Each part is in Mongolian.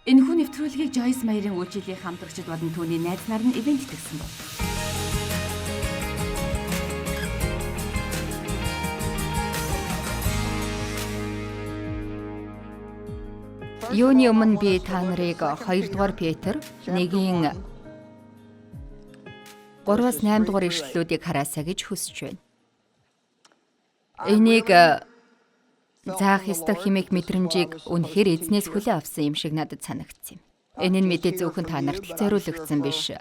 Энэхүү нэвтрүүлгийг Joyce Meyer-ийн үйлчлэлийн хамтрагчид болон түүний найз нар нь ивент тэгсэн байна. Юуны өмнө би та нарыг 2 дугаар Петр 1-ийн 3-8 дугаар ишлэлүүдийг хараасаа гэж хүсэж байна. Энийг заах ёстой хэмээх мэдрэмжийг үнэхээр эзнээс хүлээн авсан юм шиг надад санагдсан юм. Энэ нь мэдээ зөвхөн та нарт зориулагдсан биш.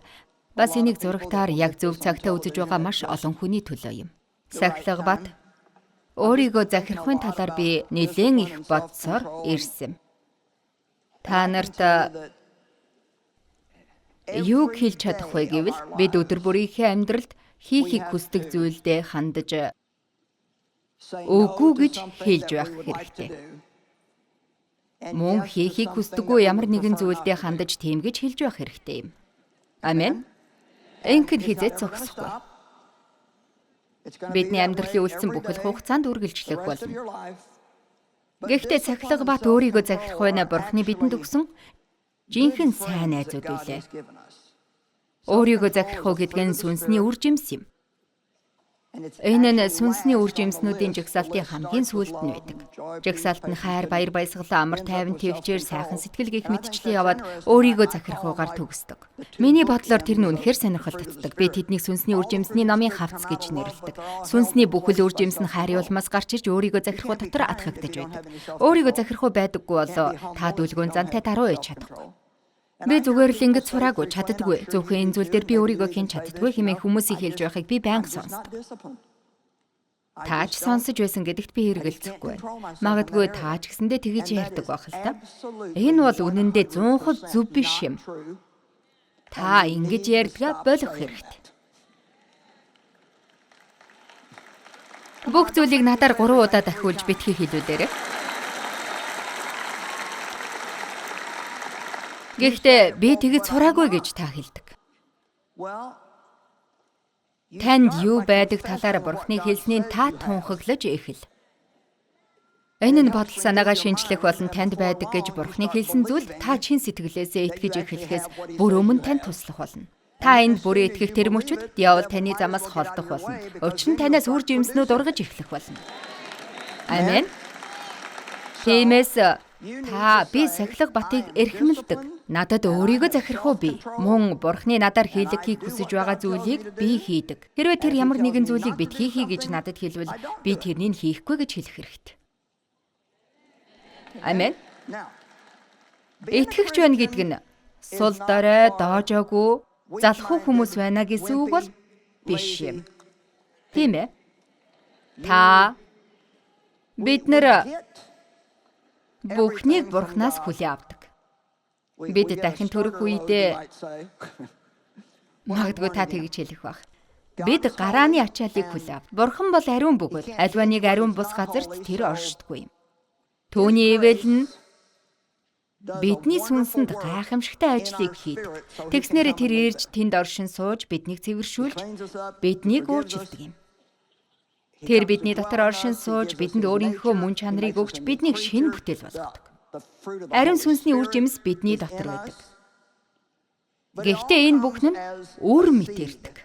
Бас энийг зурагтаар яг зөв цагтаа үзэж байгаа маш олон хүний төлөө юм. Сахилга бат өөрийгөө захирахын талаар би нэлээд их бодсоор ирсэн. Та нарт юу хэлж чадах вэ гэвэл бид өдөр бүрийнхээ амьдралд хийхийг хүсдэг зүйлдээ хандаж үгүй гэж хэлж байх хэрэгтэй. Мөн хийхийг хүсдэггүй ямар нэгэн зүйлдээ хандаж тийм гэж хэлж байх хэрэгтэй юм. Амен. Энхэн хизээч зогсохгүй. Бидний амьдралын үлдсэн бүхэл хугацаанд үргэлжлэх болно. Гэхдээ сахилга бат өөрийгөө захирах байна Бурхны бидэнд өгсөн жинхэнэ сайн найзууд үлээ. Өөрийгөө захирах гэдэг нь сүнсний үр жимс юм. Энэ нь сүнсний үр жимснүүдийн жагсаалтын хамгийн сүүлд нь байдаг. Жагсаалт нь хайр, баяр баясгалан, амар тайван, төвчээр, сайхан сэтгэл гэх мэтчлэн яваад өөрийгөө захирахуугаар төгсдөг. Миний бодлоор тэр нь үнэхээр сонирхол татдаг. Би тэднийг сүнсний үр жимсний номын хавц гэж нэрлэдэг. Сүнсний бүхэл үр жимс нь хайр улмаас гарч ирж өөрийгөө захирахуу дотор атгагдаж байдаг. Өөрийгөө захирахуу байдаггүй бол та дүлгүүн зантай даруй ээж чадахгүй. Би зүгээр л ингэж сураагүй, чаддаггүй. Зөвхөн энэ зүйл дээр би өөрийгөө хийн чаддаггүй хэмээн хүмүүсийг хэлж байхыг би байнга сонсдог. Таач сонсож байсан гэдэгт би хэрэгэлцэхгүй байна. Магадгүй таач гэсэндээ тэгэж ярьдаг байх л та. Энэ бол үнэндээ 100% зөв биш юм. Та ингэж ярьдгаа болох хэрэгтэй. Бүх зүйлийг надаар 3 удаа дахиулж битгий хэлүүлээрэй. Гэхдээ би тэгж сураагүй гэж та хэлдэг. Танд юу байдаг талаар Бурхны хэлснийг та тунхаглаж эхэл. Энэ нь бодол санаагаа шинжлэх болон танд байдаг гэж Бурхны хэлсэн зүйл та чин сэтгэлээсээ итгэж эхлэхээс бүр өмнө танд туслах болно. Та энд бүрээ итгэх тэр мөчөд диавол таны замаас холдох болно. Учир нь танаас үр жимснүүд ургаж эхлэх болно. Амен. Тиймээс та би сахилга батыг эрхэмлдэг. Надад өөрийгөө захирах уу би? Мөн Бурхны надаар хийлгэхийг хүсэж байгаа зүйлийг би хийдэг. Хэрвээ тэр ямар нэгэн зүйлийг битгий хий гэж надад хэлвэл би тэрнийг хийхгүй гэж хэлэх хэрэгтэй. Амен. Итгэгч байна гэдэг нь сул дорой, доожоогүй, залхуу хүмүүс байна гэсэн үг бол биш юм. Тийм ээ. Бид бүхнийг Бурхнаас хүлээн авдаг. Бид дахин төрөх үедээ магадгүй та тэгж хэлэх байх. Бид гарааны ачааллыг хүлээн авдаг. Бурхан бол ариун бөгөөд альва нэг ариун бус газарт тэр оршдоггүй юм. Түүний ивэл нь бидний сүнсэнд гайхамшигтай ажлыг хийдэг. Тэгснээр тэр ирж тэнд оршин сууж биднийг цэвэршүүлж биднийг өөрчилдөг юм. Тэр бидний дотор оршин сууж бидэнд өөрийнхөө мөн чанарыг өгч биднийг шинэ бүтээл болгодог. Ариун сүнсний үр жимс бидний дотор байдаг. Гэхдээ энэ бүхэн нь үр мэдэрдэг.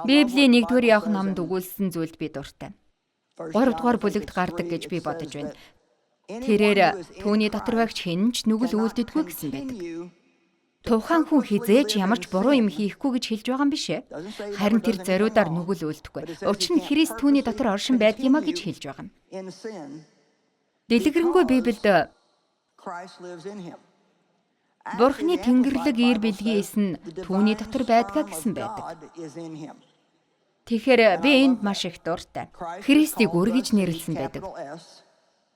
Библийн 1-р Иохан номонд өгүүлсэн зүйлд би дуртай. 3 дугаар бүлэгт гардаг гэж би бодож байна. Тэрээр түүний дотор байгч хэн ч нүгэл үлддэггүй гэсэн байдаг. Тухайн хүн хизээж ямар ч буруу юм хийхгүй гэж хэлж байгаа юм биш ээ. Харин тэр зориудаар нүгэл үлдэхгүй. Учир нь Христ түүний дотор оршин байдгиймаа гэж хэлж байгаа юм. Дэлгэрэнгүй Библиэд Бурхны тэнгэрлэг ир бэлгээс нь түүний дотор байдгаа гэсэн байдаг. Тэгэхээр би энд маш их дуртай. Христийг үргэж нэрлсэн байдаг.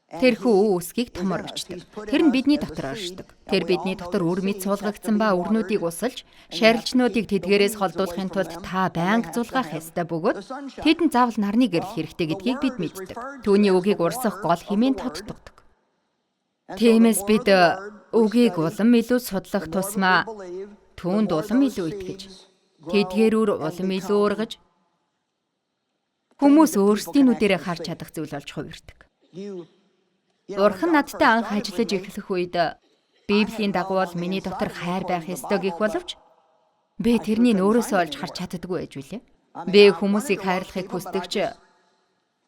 Тэрхүү үсгийг томор бичдэг. Тэр нь бидний дотор оршдог. Тэр бидний дотор үр мэд суулгагдсан ба өрнүүдийг усалж, шарилчнуудыг тэдгээрээс холдуулахын тулд та байнга зулгаах ёстой бөгөөд тэдэнд заавал нарны гэрэл хэрэгтэй гэдгийг бид мэддэг. Түүний үгийг урсах гол хэмээн тодтогдог. Тиймээс бид үгийг улам илүү судлах тусмаа түүнд улам илүү итгэж, тэдгээрүүр улам илүү ургаж, хүмүүс өөрсдийн нүдэрээ харж чадах зүйл болж хувирдаг. Бурхан надтай анх ажиллаж эхлэх үед Библийн дагуу бол миний дотор хайр байх ёстой гэх боловч би тэрнийг өөрөөсөө олж харж чаддаггүй байж билээ. Би хүмүүсийг хайрлахыг хүсдэг ч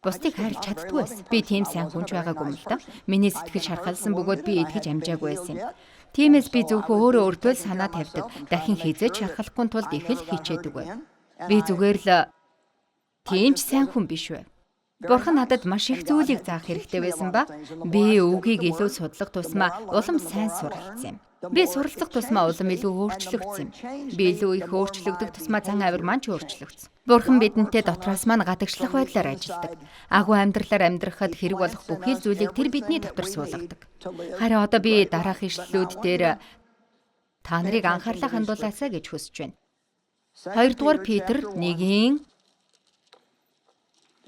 бусдыг хайрлах чаддаггүй байсан. Би тийм сайн хүнч байгаагүй юм л да. Миний сэтгэл шархалсан бөгөөд би итгэж амжаагүй байсан юм. Тиймээс би зөвхөн өөрөө өөртөө л санаа тавьдаг. Дахин хизээч шархалахгүй тулд их л хичээдэг байв. Би зүгээр л тийм ч сайн хүн биш байв. Бурхан надад маш их зүйлийг заах хэрэгтэй байсан ба би үгийг илүү судлах тусмаа улам сайн суралцсан юм. Би суралцах тусмаа улам илүү өөрчлөгдсөн юм. Би илүү их өөрчлөгдөх тусмаа зан авир маань ч өөрчлөгдсөн. Бурхан бидэнтэй дотроос маань гадагшлах байдлаар ажилладаг. Агуу амьдралаар амьдрахад хэрэг болох бүхий л зүйлийг тэр бидний дотор суулгадаг. Харин одоо би дараах ишлэлүүд дээр та нарыг анхаарлаа хандуулаасаа гэж хүсэж байна. 2 дугаар Петр 1-ийн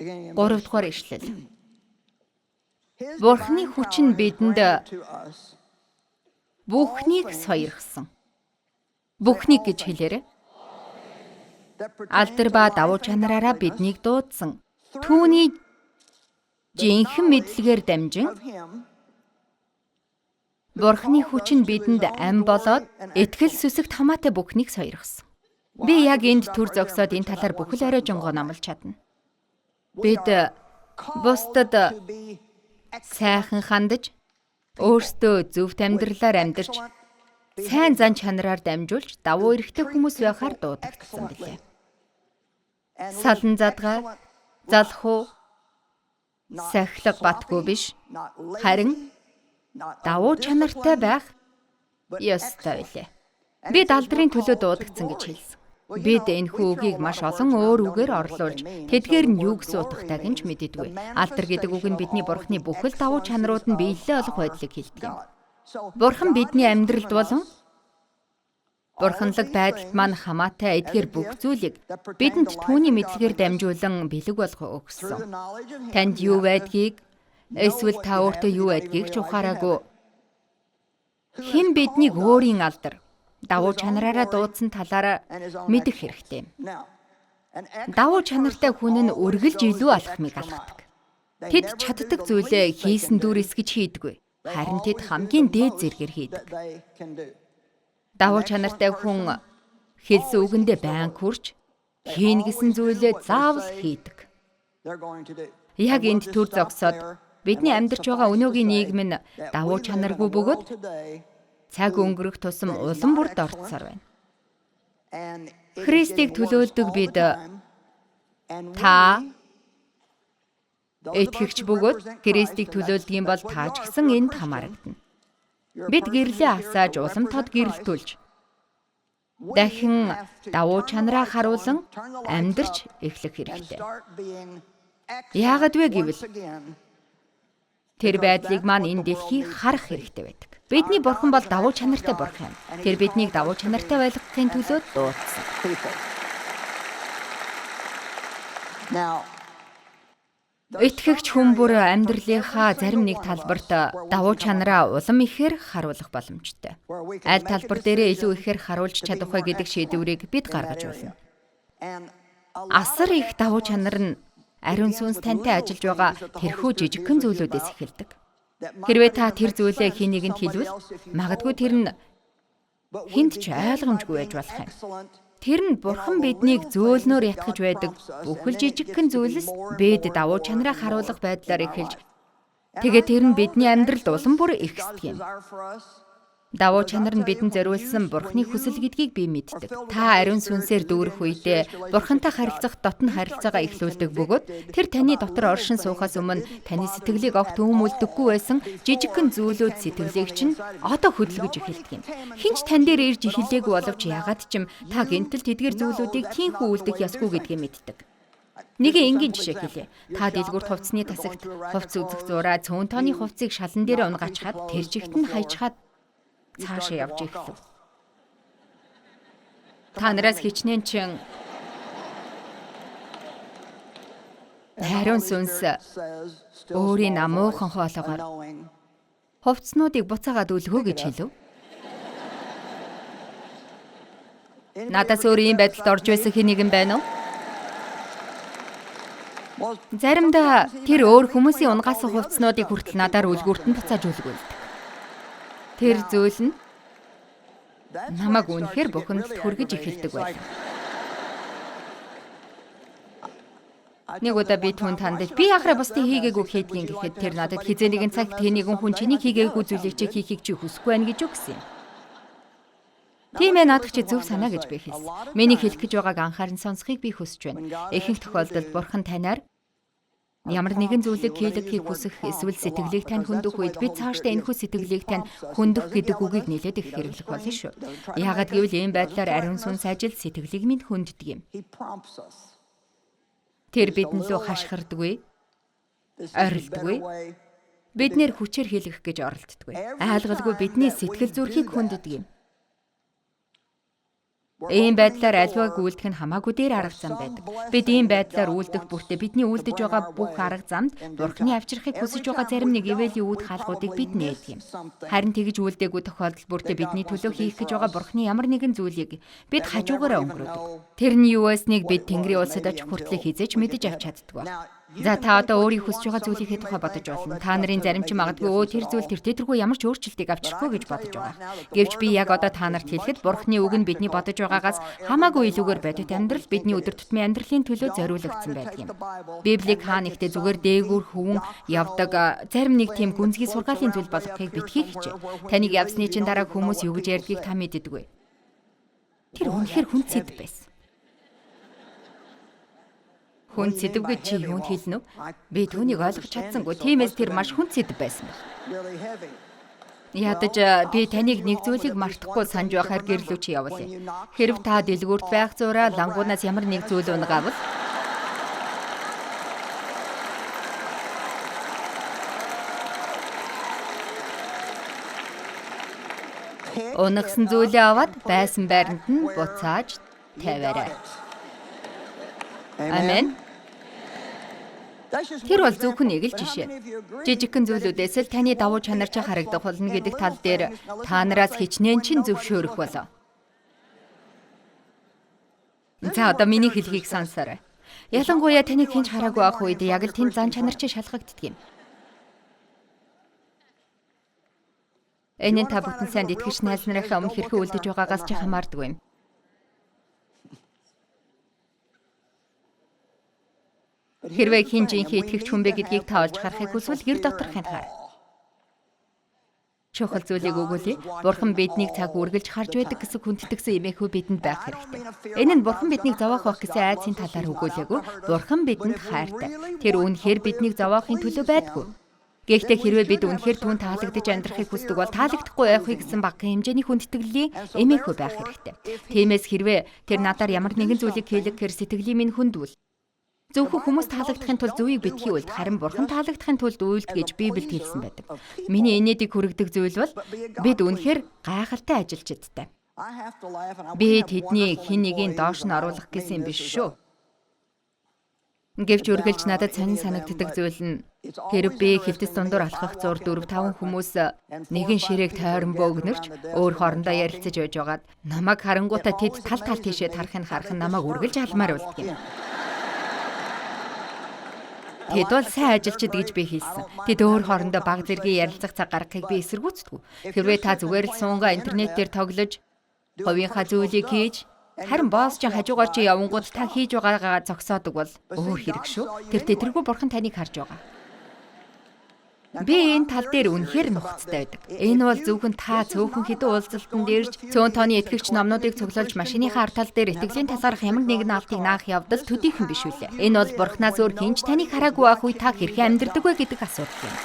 3 дугаар ишлэл. Бурханы хүч нь бидэнд бүхнийг сойрхсон. Бүхнийг гэж хэлээрэй. Алдар ба давуу чанараараа биднийг дуудсан. Түүний жинхэнэ мэдлэгээр дамжин Бурханы хүч нь бидэнд ам болоод итгэл сүсэгт хамаатай бүхнийг сойрхсон. Би яг энд төр зогсоод энэ талаар бүхэл оройжонгоо номлож чадна. Бид бусдад сайхан хандаж, өөрсдөө зөвхт амьдралаар амьдарч, сайн зан чанараар дамжуулж, давуу эрхтэй хүмүүс байхаар дуудагдсан билээ. Салан задгаа, залхуу, сахилга батгүй биш, харин давуу чанартай байх ёстой билээ. Бид алдрын төлөө дуудагдсан гэж хэлсэн. Бид энэхүү үгийг маш олон өөр үгээр орлуулж, тэдгээр нь юу гэсэн утгатайг нь ч мэддэггүй. Алдар гэдэг үг нь бидний Бурханы бүхэл давуу чанарууд нь биелэлээ олох байдлыг хэлдэг юм. Бурхан бидний амьдралд болон бурханлаг байдалд маань хамаатай эдгээр бүх зүйлийг бидэнд түүний мэдлэгээр дамжуулан бэлэг болгох өгсөн. Танд юу байдгийг, эсвэл та өөртөө юу байдгийг ч ухаараагүй. Хэн биднийг өөрийн алдар, давуу чанараараа дуудсан талаараа мэдэх хэрэгтэй. Давуу чанартай хүн нь үргэлж илүү алхмыг алхадаг. Тэд чаддаг зүйлээ хийсэн дүүрээс гэж хийдэггүй. Харин тэд хамгийн дээд зэргээр хийдэг. Давуу чанартай хүн хэлсэн үгэндээ байн хүрч, хийн гэсэн зүйлээ заавал хийдэг. Яг энд төр зогсоод бидний амьдарч байгаа өнөөгийн нийгэм нь давуу чанаргүй бөгөөд цаг өнгөрөх тусам улам бүрд орцсоор байна. Христийг төлөөлдөг бид та итгэгч бөгөөд Христийг төлөөлдөг юм бол таа ч гэсэн энд хамаарагдана. Бид гэрлээ асааж улам тод гэрэлтүүлж дахин давуу чанараа харуулan амьдарч эхлэх хэрэгтэй. Яагаад вэ гэвэл тэр байдлыг маань энэ дэлхий харах хэрэгтэй байдаг. Бидний Бурхан бол давуу чанартай Бурхан юм. Тэр биднийг давуу чанартай байлгахын төлөө дуудсан. Итгэгч хүн бүр амьдралынхаа зарим нэг талбарт давуу чанараа улам ихээр харуулах боломжтой. Аль талбар дээрээ илүү ихээр харуулж чадах вэ гэдэг шийдвэрийг бид гаргаж болно. Асар их давуу чанар нь ариун сүнс тантай ажиллаж байгаа тэрхүү жижигхэн зүйлүүдээс эхэлдэг. Хэрвээ та тэр зүйлээ хийнийгэнд хэлвэл магадгүй тэр нь хинт ч ойлгомжгүй байж болох юм. Тэр нь Бурхан биднийг зөөлнөөр ятгах байдаг бүхэл жижигхэн зүйлс бид давуу чанараа харуулах байдлаар эхэлж тэгээд тэр нь бидний амьдралд улам бүр ихсдэг юм. Давуу чанар нь бидэнд зориулсан Бурханы хүсэл гэдгийг би мэддэг. Та ариун сүнсээр дүүрэх үедээ Бурхантай харилцах дотн харилцаагаа эхлүүлдэг бөгөөд тэр таны дотор оршин суухаас өмнө таны сэтгэлийг огт өмүүлдэггүй байсан жижигхэн зүйлүүд сэтгэлийг чинь одоо хөдөлгөж эхэлдэг юм. Хинч тань дээр ирж эхэллээгүй боловч ягаад ч юм та гэнтэл тэдгээр зүйлүүдийг тийхүү үлдэх ёсгүй гэдгийг мэддэг. Нэг энгийн жишээ хэлье. Та дэлгүүрт хувцсны тасагт хувцс үзэх зураа цөөн тооны хувцсыг шалан дээр унгачхаад тэр жигт нь хайчхаад цаашаа явж эхлэв. Та нараас хичнээн чин ариун сүнс өөрийн намуухан хоолоогоор хувцснуудыг буцаагаад үлгөө гэж хэлв. Надаас өөр ийм байдалд орж байсан хэн нэгэн байна уу? Заримдаа тэр өөр хүмүүсийн унгаас хувцснуудыг хүртэл надаар үлгүүрт нь буцааж үлгүүлдэг. Тэр зүйл нь намайг үнэхээр Бурханд хүргэж эхэлдэг байлаа. Нэг удаа би түүнд хандаж би яхаа бусдын хийгээгүй хийдгийг гэхэд тэр надад хизээ нэгэн цагт нэгэн хүн чиний хийгээгүй зүйлийг чи хийхийг чи хүсэхгүй байна гэж үгсэн юм. Тийм ээ, наадах чи зөв санаа гэж би хэлсэн. Миний хэлэх гэж байгааг анхааран сонсхийг би хүсэж байна. Ихэнх тохиолдолд Бурхан танаар ямар нэгэн зүйлийг хийлгэхийг хүсэх эсвэл сэтгэлийг тань хөндөх үед би цаашдаа энэхүү сэтгэлийг тань хөндөх гэдэг үгийг нэлээд их хэрэглэх болно шүү. Яагаад гэвэл ийм байдлаар ариун сүнс ажил сэтгэлийг минь хөнддөг юм. Тэр бидэнд лөө хашгирдаггүй, орилдоггүй. Биднэр хүчээр хийлгэх гэж оролддоггүй. Айлгалгүй бидний сэтгэл зүрхийг хөнддөг юм. Ийм байдлаар аливааг үйлдэх нь хамаагүй дээр арга зам байдаг. Бид ийм байдлаар үйлдэх бүртээ бидний үйлдэж байгаа бүх арга замд Бурханы авчрахыг хүсэж байгаа зарим нэг ивэлийн үүд хаалгуудыг бид нээдэг юм. Харин тэгж үйлдээгүй тохиолдол бүртээ бидний төлөө хийх гэж байгаа Бурханы ямар нэгэн зүйлийг бид хажуугаараа өнгөрөөдөг. Тэр нь юу байсныг бид Тэнгэрийн улсад очих хүртэл хизээж мэдэж авч чаддгүй. За та одоо өөрийн хүсэж байгаа зүйлийнхээ тухай бодож болно. Та нарын зарим ч магадгүй тэр зүйл тэр тэргүй ямар ч өөрчлөлтийг авчрахгүй гэж бодож байгаа. Гэвч би яг одоо та нарт хэлэхэд Бурханы үг нь бидний бодож байгаагаас хамаагүй илүүгээр бодит амьдрал бидний өдөр тутмын амьдралын төлөө зориулагдсан байдаг юм. Библийг хаа нэгтээ зүгээр дээгүүр хөвөн явдаг зарим нэг тийм гүнзгий сургаалын зүйл болгохыг битгий хичээ. Таныг явсны чинь дараа хүмүүс юу гэж ярьдгийг та мэддэггүй. Тэр үнэхээр хүн сэдв байсан. Хүн сэдв гэж чи юунд хэлнэ вэ? Би түүнийг ойлгож чадсангүй. Тиймээс тэр маш хүн сэдв байсан байна. Ядаж би таныг нэг зүйлийг мартахгүй санаж байхаар гэрлүү чи явуулъя. Хэрв та дэлгүүрт байх зураа лангуунаас ямар нэг зүйл унгавал унагсан зүйлээ аваад байсан байранд нь буцааж тавиарай. Амен. Тэр бол зөвхөн нэг л жишээ. Жижигхэн зүйлүүдээс л таны давуу чанар ч харагдах болно гэдэг тал дээр та нараас хичнээн чин зөвшөөрөх болов. За одоо миний хэлхийг сонсоорой. Ялангуяа таныг хинч хараагүй ах үед яг л тэнд зан чанар чи шалгагддаг юм. Энэ та бүтэн санд итгэж найз нарынхаа өмнө хэрхэн үлдэж байгаагаас ч хамаардаггүй юм. Хэрвээ хин жинхэнэ итгэгч хүн бэ гэдгийг та олж харахыг хүсвэл гэр доторхын хаа. Чухал зүйлийг өгүүлье. Бурхан биднийг цаг үргэлж харж байдаг гэсэн хүндэтгсэн эмээхүү бидэнд байх хэрэгтэй. Энэ нь Бурхан биднийг зовоох байх гэсэн айдсын талаар өгүүлээгүй. Бурхан бидэнд хайртай. Тэр үнэхээр биднийг зовоохын төлөө байдгүй. Гэхдээ хэрвээ бид үнэхээр түүнд таалагдж амьдрахыг хүсдэг бол таалагдахгүй байхыг гэсэн багахан хэмжээний хүндэтгэлийн эмээхүү байх хэрэгтэй. Тиймээс хэрвээ тэр надаар ямар нэгэн зүйлийг хийлгэхээр сэтгэлийн минь хүндвэл зөвхөн хүмүүс таалагдахын тулд зөвийг битгий үлд, харин Бурхан таалагдахын тулд үйлд гэж Библиэд хэлсэн байдаг. Миний инээдийг хүргэдэг зүйл бол бид үнэхээр гайхалтай ажилчидтай. Би тэдний хэн нэгийг доош нь оруулах гэсэн юм биш шүү. Гэвч үргэлж надад сонин санагддаг зүйл нь хэрэг би хэвтэс дундуур алхах 6 4 5 хүмүүс нэгэн ширээг тойрон бөөгнөрч өөр хоорондоо ярилцаж байж байгаад намайг харангуутаа тэд тал тийшээ харах нь намайг үргэлж алмаар болдог юм. Тэд бол сайн ажилчид гэж би хэлсэн. Тэд өөр хоорондоо баг зэргийн ярилцах цаг гаргахыг би эсэргүүцдэг. Хэрвээ та зүгээр л суунгаа интернетээр тоглож, хувийнхаа зүйлийг хийж, харин босс ч хажуугаар чи явангууд та хийж байгаагаа зогсоодог бол өөр хэрэг шүү. Тэр тэргүй Бурхан таныг харж байгаа. Би энэ тал дээр үнэхээр нухацтай байдаг. Энэ бол зөвхөн та цөөхөн хэдэн уулзалтанд ирж, цөөн тооны итгэгч номнуудыг цуглуулж машиныхаа ар тал дээр итгэлийн талаарх ямар нэгэн алдыг наах явдал төдийхөн биш үлээ. Энэ бол Бурханаас өөр хинч таныг хараагүй байх үе та хэрхэн амьдрдаг вэ гэдэг асуудал юм.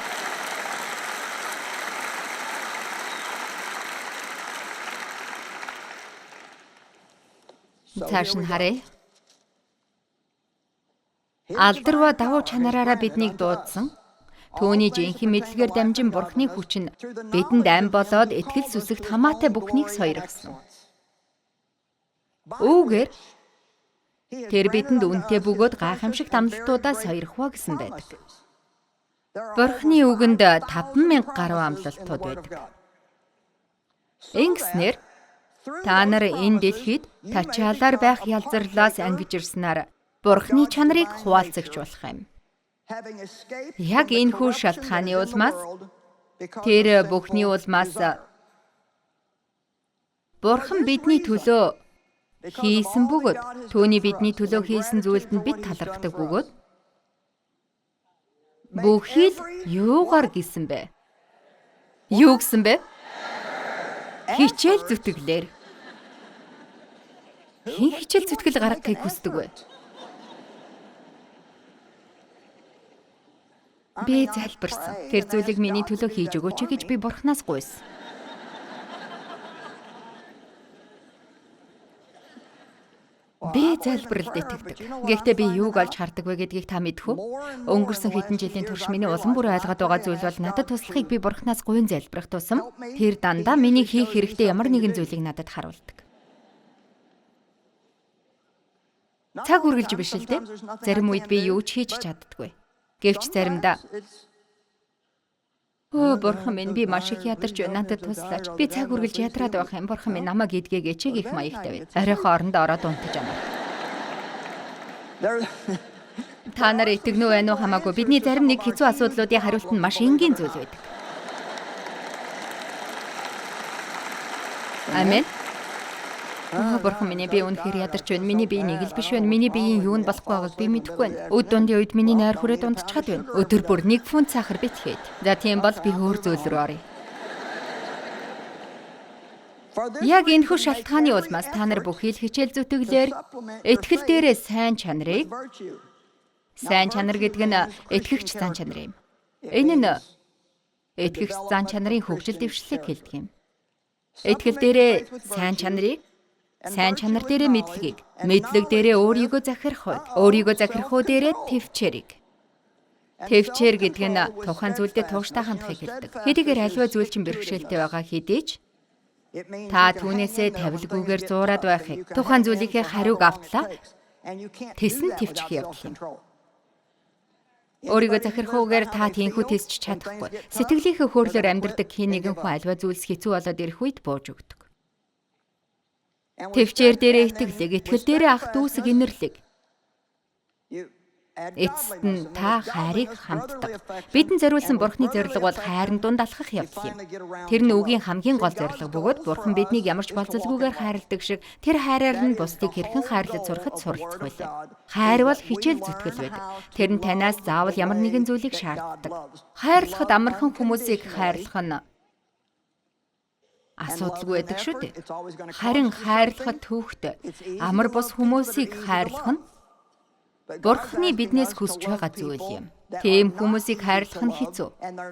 Цааш нь харъя. Алдарва давуу чанараараа биднийг дуудсан. Түүний жинхэнэ мэдлэгээр дамжин Бурханы хүч нь бидэнд ам болоод итгэл сүсэгт хамаатай бүхнийг сойргосон. Үүгээр тэр бидэнд үнэтэй бөгөөд гайхамшигт амлалтуудаа сойрхоо гэсэн байдаг. Бурханы үгэнд 5,000 гаруй амлалтууд байдаг. Ингэснээр та нар энэ дэлхийд тачаалаар байх ялзарлаас ангиж ирснээр Бурханы чанарыг хуваалцагч болох юм. Яг энэ хүү шалтгааны улмаас тэр бүхний улмаас Бурхан бидний төлөө хийсэн бөгөөд түүний бидний төлөө хийсэн зүйлд нь бид талархдаг бөгөөд бүхий л юугаар гисэн бэ? Юу гэсэн бэ? Хичээл зүтгэлээр. Хин хичээл зүтгэл гаргахыг хүсдэг вэ? Би залбирсан. Тэр зүйлийг миний төлөө хийж өгөөч гэж би Бурханаас гуйсан. Би залбиралд итгэдэг. Гэхдээ би юуг олж хардаг вэ гэдгийг та мэдэх үү? Өнгөрсөн хэдэн жилийн турш миний улам бүр ойлгоод байгаа зүйл бол надад туслахыг би Бурханаас гуйн залбирах тусам тэр дандаа миний хийх хэрэгтэй ямар нэгэн зүйлийг надад харуулдаг. Цаг үргэлж биш л дээ. Зарим үед би юу ч хийж чаддаггүй. Гэвч заримдаа Бурхан минь би маш их ядарч байна. Надад туслаач. Би цаг үргэлж ядраад байх юм. Бурхан минь намайг эдгээгээч гэх маягтай байв. Оройхоо орондоо ороод унтаж амаа. Та нар итгэнүү байна уу хамаагүй бидний зарим нэг хэцүү асуудлуудын хариулт нь маш энгийн зүйл байдаг. Амен. Бурхан минь би үнэхээр ядарч байна. Миний бие нэг л биш байна. Миний биеийн юу нь болохгүй байгааг би мэдэхгүй байна. Өд дундын үед миний найр хүрээд унтчихад байна. Өдөр бүр 1 фунт сахар битгээд. За тийм бол би өөр зүйл рүү оръё. Яг энэхүү шалтгааны улмаас та нар бүхий л хичээл зүтгэлээр итгэл дээрээ сайн чанар гэдэг нь итгэгч зан чанар юм. Энэ нь итгэгч зан чанарын хөгжил дэвшлиг хэлдэг юм. Итгэл дээрээ сайн чанар дээрээ мэдлэгийг, мэдлэг дээрээ өөрийгөө захирах үед, өөрийгөө захирахуу дээрээ төвчээрийг. Төвчээр гэдэг нь тухайн зүйлдээ тууштай хандахыг хэлдэг. Хэдийгээр аливаа зүйл чинь бэрхшээлтэй байгаа хэдий ч та түүнээсээ тавилгүйгээр зуураад байхыг, тухайн зүйлийнхээ хариуг автлаа тэсэн төвчих явдал юм. Өөрийгөө захирахуугаар та тийхүү тесч чадахгүй. Сэтгэлийнхээ хөөрлөөр амьдрдаг хин нэгэн хүн аливаа зүйлс хэцүү болоод ирэх үед бууж өгдөг. Төвчээр дээрээ итгэлэг, итгэл дээрээ ах дүүсэг инэрлэг. Эцэст нь та хайрыг хамтдаг. Бидэнд зориулсан Бурханы зорилго бол хайрын дунд алхах явдал юм. Тэр нь үгийн хамгийн гол зорилго бөгөөд Бурхан биднийг ямар ч болцолгүйгээр хайрладаг шиг тэр хайраар нь бусдыг хэрхэн хайрлаж сурахад суралцах байлаа. Хайр бол хичээл зүтгэл байдаг. Тэр нь танаас заавал ямар нэгэн зүйлийг шаарддаг. Хайрлахад амархан хүмүүсийг хайрлах нь асуудалгүй байдаг шүү дээ. Харин хайрлахад төвхт амар бус хүмүүсийг хайрлах нь Бурханы биднээс хүсэж байгаа зүйл юм. Тийм хүмүүсийг хайрлах нь хэцүү.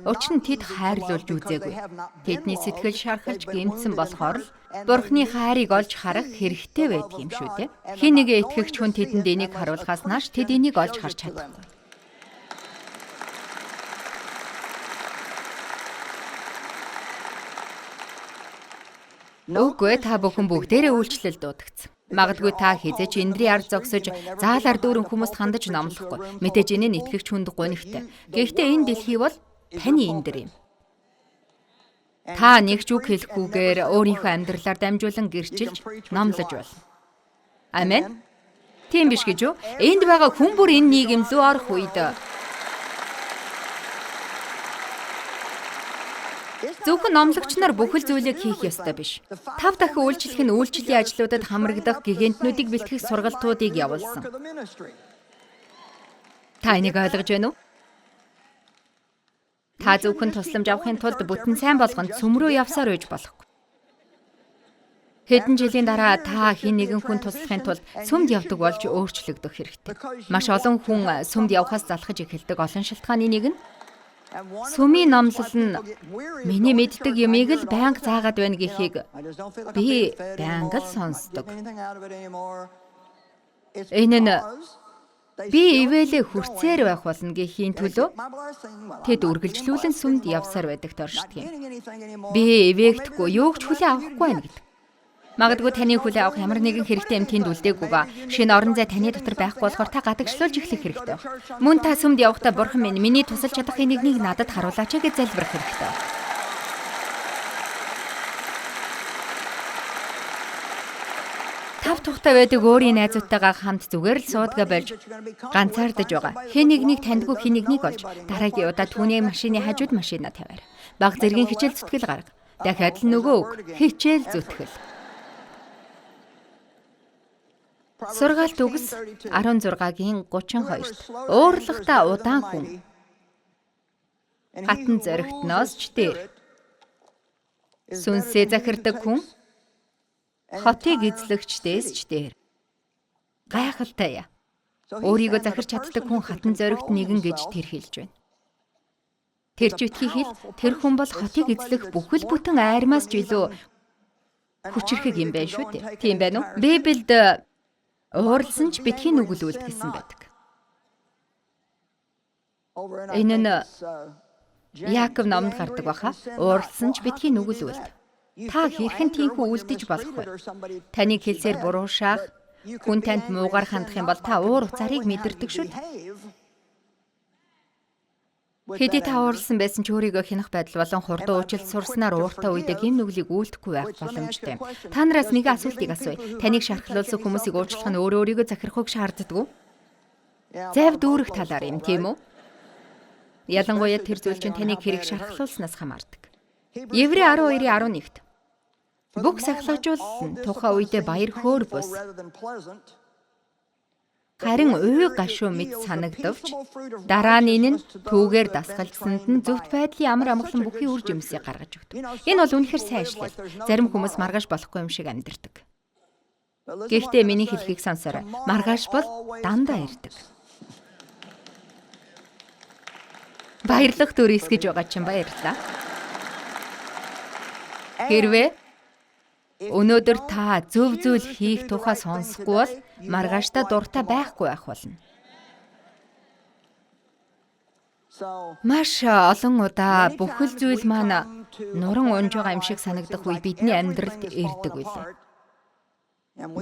Учир нь тэд хайрлуулж үзээгүй. Тэдний сэтгэл шархалж гэмтсэн болохоор л Бурханы хайрыг олж харах хэрэгтэй байдаг юм шүү дээ. Хин нэгэ итгэгч хүн тэдэнд энийг харуулхаас нааш тэд энийг олж харж чадахгүй. Үгүй та бүхэн бүгдээрээ үйлчлэл дуудагц. Магадгүй та хизээч эндрийн ард зогсож заалаар дүүрэн хүмүүст хандаж номлохгүй. Мэдээж энэ нь итгэгч хүнд гонигтай. Гэхдээ энэ дэлхий бол таны эндэр юм. Та нэг ч үг хэлэхгүйгээр өөрийнхөө амьдралаар дамжуулан гэрчилж номлож болно. Амен. Тийм биш гэж юу? Энд байгаа хүн бүр энэ нийгэм лөө орох үед зөвхөн номлогч нар бүхэл зүйлийг хийх ёстой биш. 5 дахин үйлчлэх нь үйлчлэлийн ажлуудад хамрагдах гигантнуудыг бэлтгэх сургалтуудыг явуулсан. Та энийг ойлгож байна уу? Та зөвхөн тусламж авахын тулд бүтэн сайн болгонд сүм рүү явсаар үйж болохгүй. Хэдэн жилийн дараа та хэн нэгэн хүн туслахын тулд сүмд явдаг болж өөрчлөгдөх хэрэгтэй. Маш олон хүн сүмд явхаас залхаж эхэлдэг олон шалтгааны нэг нь сүмийн номлол нь миний мэддэг юмыг л байнга заагаад байна гэхийг би байнга л сонсдог. Энэ нь би ивэлээ хүрцээр байх болно гэхийн төлөө тэд үргэлжлүүлэн сүмд явсаар байдагт оршдог юм. Би ивээгдэхгүй юу ч хүлээн авахгүй байна гэдэг. Магадгүй таны хүлээн авах ямар нэгэн хэрэгтэй юм тэнд үлдээгүй ба шинэ орон зай таны дотор байхгүй болохоор та гадагшлуулж эхлэх хэрэгтэй. Мөн та сүмд явахдаа Бурхан минь миний тусалж чадах нэгнийг надад харуулаач гэж залбирах хэрэгтэй. Тав тухтай байдаг өөрийн найзуудтайгаа хамт зүгээр л суудгаа болж ганцаардаж байгаа. Хэн нэгнийг таньдгүй хэн нэгнийг олж дараагийн удаа түүний машины хажууд машина тавиар. Баг зэргийн хичээл зүтгэл гарга. Дахиад л нөгөө үг хичээл зүтгэл. Сургаалт үгс 16-гийн 32-т. Уурлагта удаан хүн хатан зоригтноос ч дээр. Сүнсээ захирдаг хүн хотыг эзлэгчдээс ч дээр. Гайхалтай. Өөрийгөө захирч чаддаг хүн хатан зоригт нэгэн гэж тэр хэлж байна. Тэр ч битгий хэл тэр хүн бол хотыг эзлэх бүхэл бүтэн айрмаас ч илүү хүчрхэг юм байна шүү дээ. Тийм байна уу? Библиэд ууралсан ч битгий нүгэлүүлд гэсэн байдаг. Энэ нь Яаков номонд гардаг баха. Ууралсан ч битгий нүгэлүүлд. Та хэрхэн тийхүү үлдэж болох вэ? Таныг хэлсээр буруушаах, хүн танд муугар хандах юм бол та уур уцаарыг мэдэрдэг шүү дээ. Хэдий та ууралсан байсан ч өөрийгөө хянах байдал болон хурдан уучлалт сурснаар ууртай үедээ гин нүглийг үйлдэхгүй байх боломжтой. Та нараас нэг асуултыг асууя. Таныг шархлуулсан хүмүүсийг уучлах нь өөрийгөө захирахыг шаарддаг уу? Зайв дүүрэх талаар юм, тийм үү? Ялангуяа тэр зүйл чинь таныг хэрэг шархлуулснаас хамаардаг. Еврей 12:11-т. Бүх сахилгажуулал нь тухайн үедээ баяр хөөр бус. Харин уй гашуу мэд санагдавч дараа нь энэ нь түүгээр дасгалжсанд нь зөвхт байдлын амар амгалан бүхий үр жимсийг гаргаж өгдөг. Энэ бол үнэхээр сайн ажил. Зарим хүмүүс маргааш болохгүй юм шиг амьдардаг. Гэхдээ миний хэлхийг сонсоорой. Маргааш бол дандаа ирдэг. Баярлах төрөс гэж байгаа чинь баярлалаа. Хэрвээ өнөөдөр та зөв зүйл хийх тухай сонсохгүй бол маргааштай дуртай байхгүй байх болно. Маш олон удаа бүхэл зүйл маань нуран унж байгаа юм шиг санагдах үе бидний амьдралд ирдэг билээ.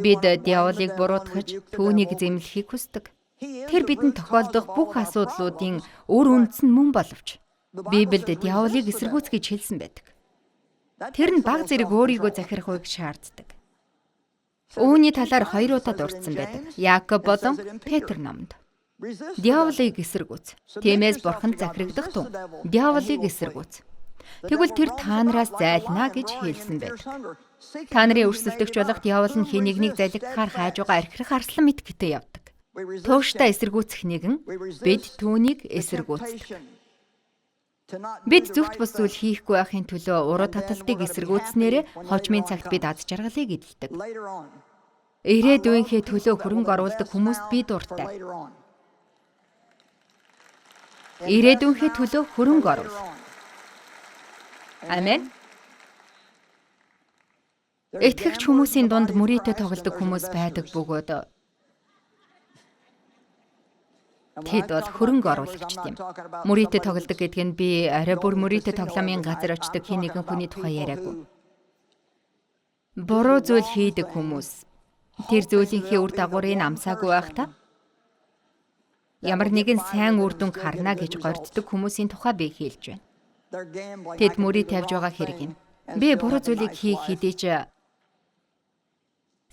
Бид диаволыг буруутгаж түүнийг зэмлэхийг хүсдэг. Тэр бидэнд тохиолдох бүх асуудлуудын үр үндэс нь мөн боловч Библиэд диаволыг эсэргүүц гэж хэлсэн байдаг. Тэр нь баг зэрэг өөрийгөө захирах үеийг шаарддаг. Үүний талаар 2 удаа дурдсан байдаг. Яаков болон Петр номонд. Диаволыг эсэргүүц. Тиймээс бурханд захирагдах тун. Диаволыг эсэргүүц. Тэгвэл тэр та нараас зайлна гэж хэлсэн байдаг. Та нарын өрсөлдөгч болох диавол нь хин нэгнийг залгихаар хайж байгаа архирах арслан мэт гэтээ явдаг. Тууштай эсэргүүцэх нэгэн бид түүнийг эсэргүүцдэг. Бид зөвхт бус зүйл хийхгүй байхын төлөө уруу таталтыг эсэргүүцснээр хожмын цагт бид аз жаргалыг эдэлдэг. Ирээдүйнхээ төлөө хөрөнгө оруулдаг хүмүүст би дуртай. Ирээдүйнхээ төлөө хөрөнгө оруул. Амен. Итгэгч хүмүүсийн дунд мөрийтэй тоглодог хүмүүс байдаг бөгөөд тэд бол хөрөнгө оруулагч тийм. Мөрийтэй тоглодог гэдэг нь би арай бүр мөрийтэй тоглоомын газар очдог хин нэгэн хүний тухай яриаггүй. Буруу зүйл хийдэг хүмүүс тэр зүйлийнхээ үр дагаврыг амсаагүй байхдаа ямар нэгэн сайн үр дүнг харна гэж горддог хүмүүсийн тухай би хэлж байна. Тэд мөрий тавьж байгаа хэрэг юм. Би буруу зүйлийг хийх хэдий ч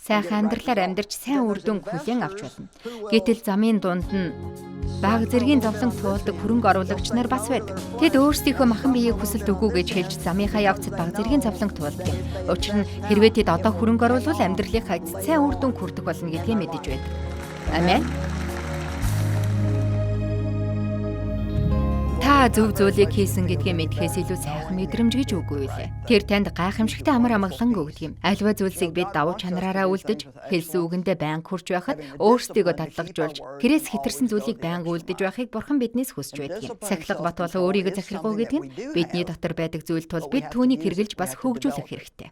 сайхан амьдралаар амьдарч сайн үр дүн хүлээн авч болно. Гэтэл замын дунд нь баг зэргийн зовлон туулдаг хөрөнгө оруулагч нар бас байдаг. Тэд өөрсдийнхөө махан биеийг хүсэлт өгөө гэж хэлж замынхаа явцад баг зэргийн зовлон туулдаг. Учир нь хэрвээ тэд одоо хөрөнгө оруулвал амьдралынхаа эцэст сайн үр дүн хүрдэг болно гэдгийг мэдэж байдаг. Амен. Та зөв зүйлийг хийсэн гэдгээ мэдхээс илүү сайхан мэдрэмж гэж үгүй лээ. Тэр танд гайхамшигтай амар амгалан өгдөг юм. Альва зүйлсийг бид давуу чанараараа үлдэж, хэлсэн үгэндээ байнга хүрч байхад өөрсдийгөө дадлагжуулж, тэрээс хэтэрсэн зүйлийг байнга үлдэж байхыг Бурхан биднээс хүсэж байдаг юм. Сахилга бат болон өөрийгөө захирах уу гэдэг нь бидний дотор байдаг зүйл тул бид түүнийг хэрэгжилж бас хөгжүүлэх хэрэгтэй.